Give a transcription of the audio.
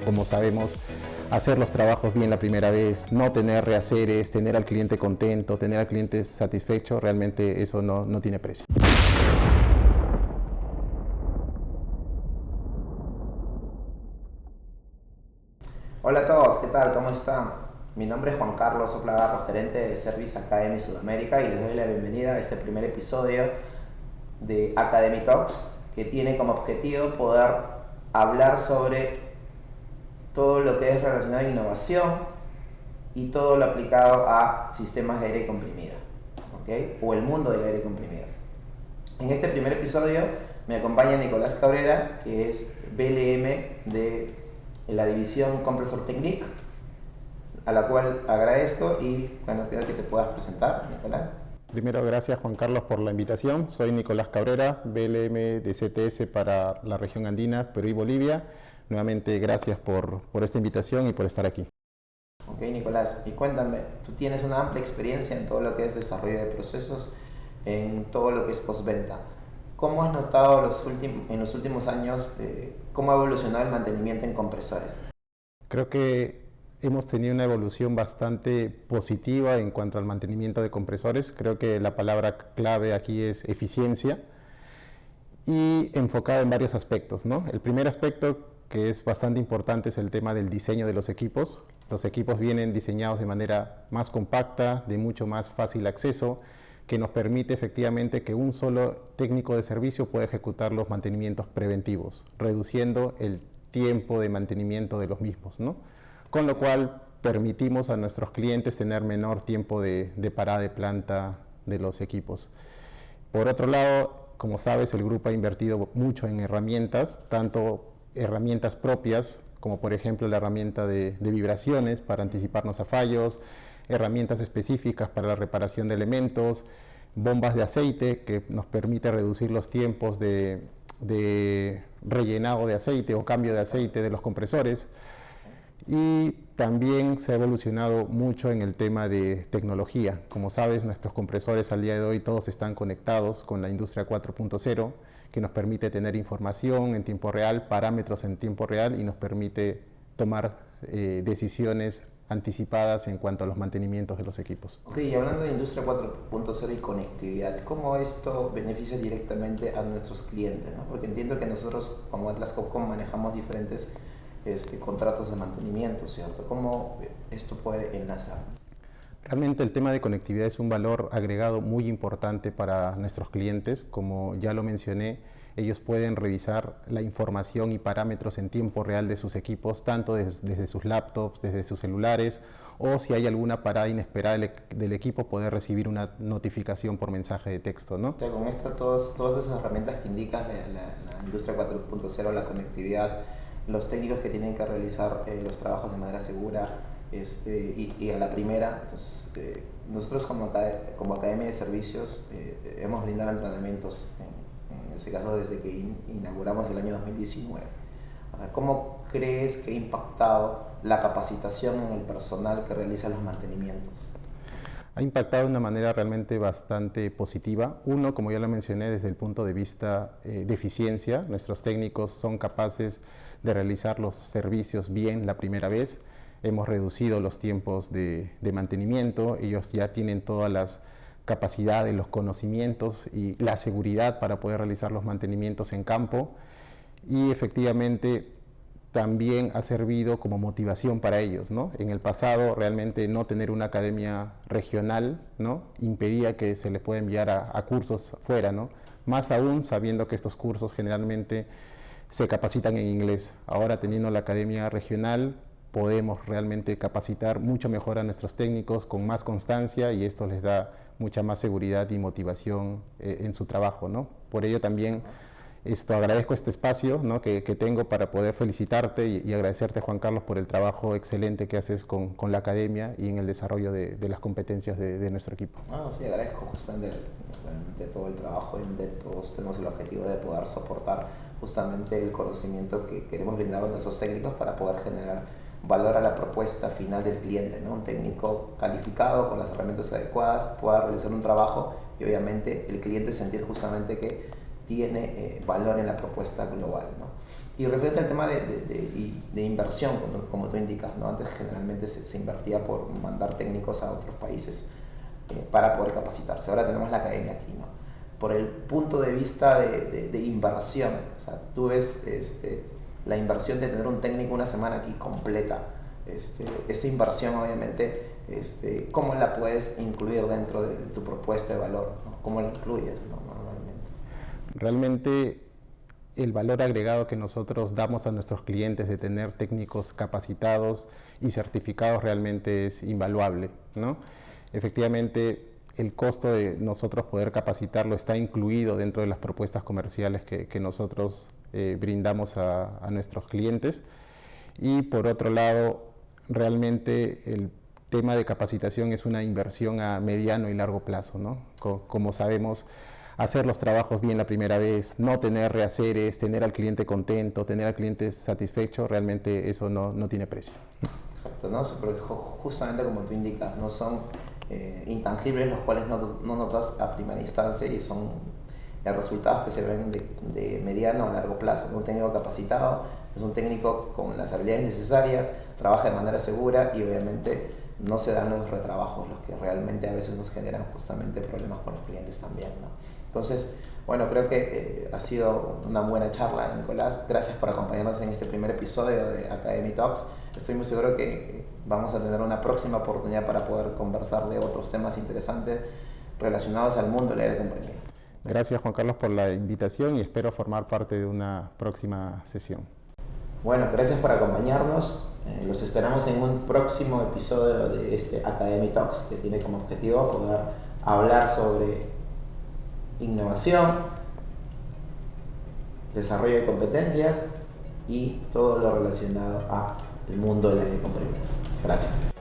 como sabemos, hacer los trabajos bien la primera vez, no tener rehaceres, tener al cliente contento, tener al cliente satisfecho, realmente eso no tiene precio. Hola a todos, ¿qué tal? ¿Cómo están? Mi nombre es Juan Carlos Soplagarro, gerente de Service Academy Sudamérica, y les doy la bienvenida a este primer episodio de Academy Talks, que tiene como objetivo poder hablar sobre todo lo que es relacionado a innovación y todo lo aplicado a sistemas de aire comprimido, ¿ok? O el mundo del aire comprimido. En este primer episodio me acompaña Nicolás Cabrera, que es BLM de la división Compresor Technique, a la cual agradezco y bueno, pido que te puedas presentar, Nicolás. Primero, gracias Juan Carlos por la invitación. Soy Nicolás Cabrera, BLM de CTS para la región andina, Perú y Bolivia. Nuevamente, gracias por esta invitación y por estar aquí. Ok, Nicolás, y cuéntame, tú tienes una amplia experiencia en todo lo que es desarrollo de procesos, en todo lo que es postventa. ¿Cómo has notado en los últimos años cómo ha evolucionado el mantenimiento en compresores? Creo que hemos tenido una evolución bastante positiva en cuanto al mantenimiento de compresores. Creo que la palabra clave aquí es eficiencia y enfocada en varios aspectos, ¿no? El primer aspecto, que es bastante importante, es el tema del diseño de los equipos. Los equipos vienen diseñados de manera más compacta, de mucho más fácil acceso, que nos permite efectivamente que un solo técnico de servicio pueda ejecutar los mantenimientos preventivos, reduciendo el tiempo de mantenimiento de los mismos, ¿no? Con lo cual permitimos a nuestros clientes tener menor tiempo de parada de planta de los equipos. Por otro lado, como sabes, el grupo ha invertido mucho en herramientas, tanto herramientas propias, como por ejemplo la herramienta de vibraciones para anticiparnos a fallos, herramientas específicas para la reparación de elementos, bombas de aceite que nos permite reducir los tiempos de rellenado de aceite o cambio de aceite de los compresores. Y también se ha evolucionado mucho en el tema de tecnología. Como sabes, nuestros compresores al día de hoy todos están conectados con la industria 4.0, que nos permite tener información en tiempo real, parámetros en tiempo real y nos permite tomar decisiones anticipadas en cuanto a los mantenimientos de los equipos. Ok, y hablando de industria 4.0 y conectividad, ¿cómo esto beneficia directamente a nuestros clientes, ¿no? Porque entiendo que nosotros como Atlas Copco manejamos diferentes contratos de mantenimiento, ¿cierto? ¿Cómo esto puede enlazar? Realmente el tema de conectividad es un valor agregado muy importante para nuestros clientes. Como ya lo mencioné, ellos pueden revisar la información y parámetros en tiempo real de sus equipos, tanto desde sus laptops, desde sus celulares, o si hay alguna parada inesperada del equipo, poder recibir una notificación por mensaje de texto, ¿no? O sea, con esto, todas esas herramientas que indican la industria 4.0, la conectividad, los técnicos que tienen que realizar los trabajos de manera segura y a la primera. Entonces, nosotros como Academia de Servicios hemos brindado entrenamientos, en este caso desde que inauguramos el año 2019. O sea, ¿cómo crees que ha impactado la capacitación en el personal que realiza los mantenimientos? Ha impactado de una manera realmente bastante positiva. Uno, como ya lo mencioné, desde el punto de vista de eficiencia, nuestros técnicos son capaces de realizar los servicios bien la primera vez. Hemos reducido los tiempos de mantenimiento, ellos ya tienen todas las capacidades, los conocimientos y la seguridad para poder realizar los mantenimientos en campo, y efectivamente también ha servido como motivación para ellos, ¿no? En el pasado realmente no tener una academia regional, ¿no?, impedía que se les pueda enviar a cursos fuera, ¿no? Más aún sabiendo que estos cursos generalmente se capacitan en inglés. Ahora, teniendo la academia regional, podemos realmente capacitar mucho mejor a nuestros técnicos con más constancia, y esto les da mucha más seguridad y motivación en su trabajo, ¿no? Por ello también agradezco este espacio, ¿no?, que tengo para poder felicitarte y agradecerte, Juan Carlos, por el trabajo excelente que haces con la academia y en el desarrollo de las competencias de nuestro equipo. Sí, agradezco justamente de todo el trabajo, de todos tenemos el objetivo de poder soportar justamente el conocimiento que queremos brindar a nuestros técnicos para poder generar valor a la propuesta final del cliente, ¿no? Un técnico calificado con las herramientas adecuadas pueda realizar un trabajo y obviamente el cliente sentir justamente que tiene valor en la propuesta global, ¿no? Y referente al tema de inversión, como tú indicas, ¿no? Antes generalmente se invertía por mandar técnicos a otros países para poder capacitarse. Ahora tenemos la academia aquí, ¿no? Por el punto de vista de inversión, o sea, tú ves la inversión de tener un técnico una semana aquí completa, esa inversión obviamente, ¿cómo la puedes incluir dentro de tu propuesta de valor, ¿no? ¿Cómo la incluyes, ¿no? Normalmente? Realmente el valor agregado que nosotros damos a nuestros clientes de tener técnicos capacitados y certificados realmente es invaluable, ¿no? Efectivamente, el costo de nosotros poder capacitarlo está incluido dentro de las propuestas comerciales que nosotros brindamos a nuestros clientes. Y por otro lado, realmente el tema de capacitación es una inversión a mediano y largo plazo, ¿no? Como sabemos, hacer los trabajos bien la primera vez, no tener rehaceres, tener al cliente contento, tener al cliente satisfecho, realmente eso no tiene precio. Exacto, ¿no? Porque justamente como tú indicas, no son intangibles los cuales no notas a primera instancia y son resultados que se ven de mediano a largo plazo. Un técnico capacitado es un técnico con las habilidades necesarias, trabaja de manera segura y obviamente no se dan los retrabajos, los que realmente a veces nos generan justamente problemas con los clientes también, ¿no? Entonces, bueno, creo que ha sido una buena charla, Nicolás. Gracias por acompañarnos en este primer episodio de Academy Talks. Estoy muy seguro que vamos a tener una próxima oportunidad para poder conversar de otros temas interesantes relacionados al mundo del aire comprimido. Gracias, Juan Carlos, por la invitación y espero formar parte de una próxima sesión. Bueno, gracias por acompañarnos. Los esperamos en un próximo episodio de este Academy Talks, que tiene como objetivo poder hablar sobre innovación, desarrollo de competencias y todo lo relacionado al mundo del aire comprimido. Gracias.